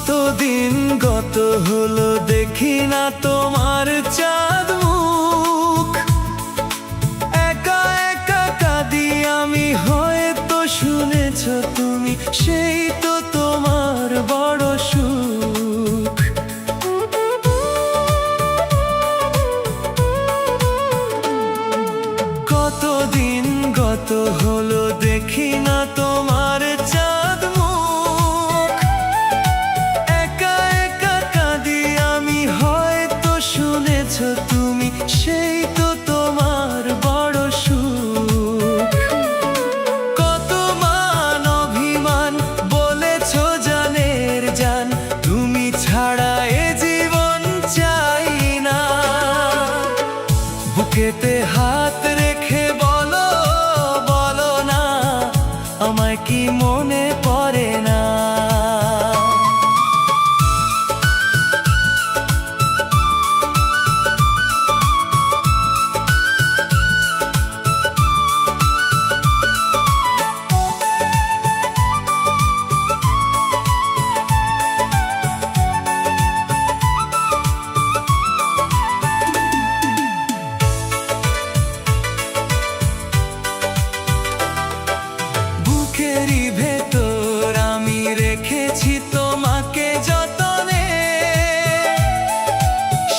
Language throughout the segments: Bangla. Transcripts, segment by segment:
কতদিন গত হলো দেখি না তোমার চাঁদ মুখ। একা একা কাঁদি আমি, হয়তো শুনেছ তুমি, সেই তো তোমার বড় সুখ। কতদিন গত হলো দেখি না তোমার চাঁদ মুখ। একা একা কাঁদি আমি, হয়তো শুনেছ তুমি, সেই তো তোমার বড় সুখ। কত মান অভিমান বলেছ জানের জান, তুমি ছাড়া এ জীবন চাই না। বুকেতে হাত রেখে বলো, বলো না, আমায় কি মনে পড়ে না? বুকেরই ভেতর আমি রেখেছি তোমাকে যতনে।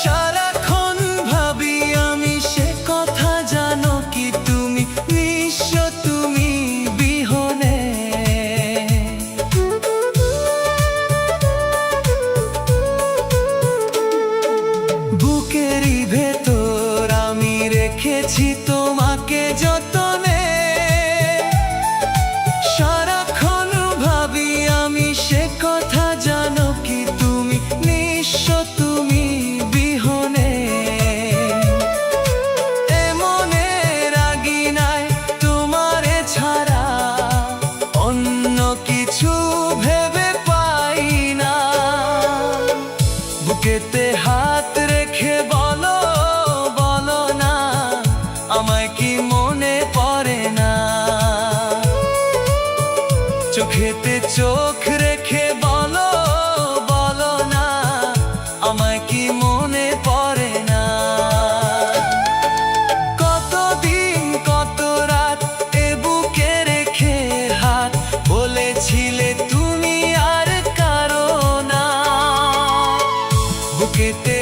সারাক্ষণ ভাবি আমি সে কথা, জানো কি তুমি, নিঃস্ব তুমি বিহনে। বুকেরই ভেতর আমি রেখেছি তোমাকে যতনে। সারাক্ষণ ভাবি আমি সে কথা, জানো কি তুমি, নিঃস্ব তুমি বিহনে। এমনে রাগি নাই তোমারে ছাড়া, অন্য কিছু ভেবে পাই না। বুকেতে হাত রেখে বলো, বলো না, আমায় কি মনে পড়ে না? চোখেতে চোখ রেখে বলো, বলো না, আমায় কি মনে পড়ে না? কতদিন কত রাত এ বুকে রেখে হাত, বলেছিলে তুমি আর কারো না। বুকেতে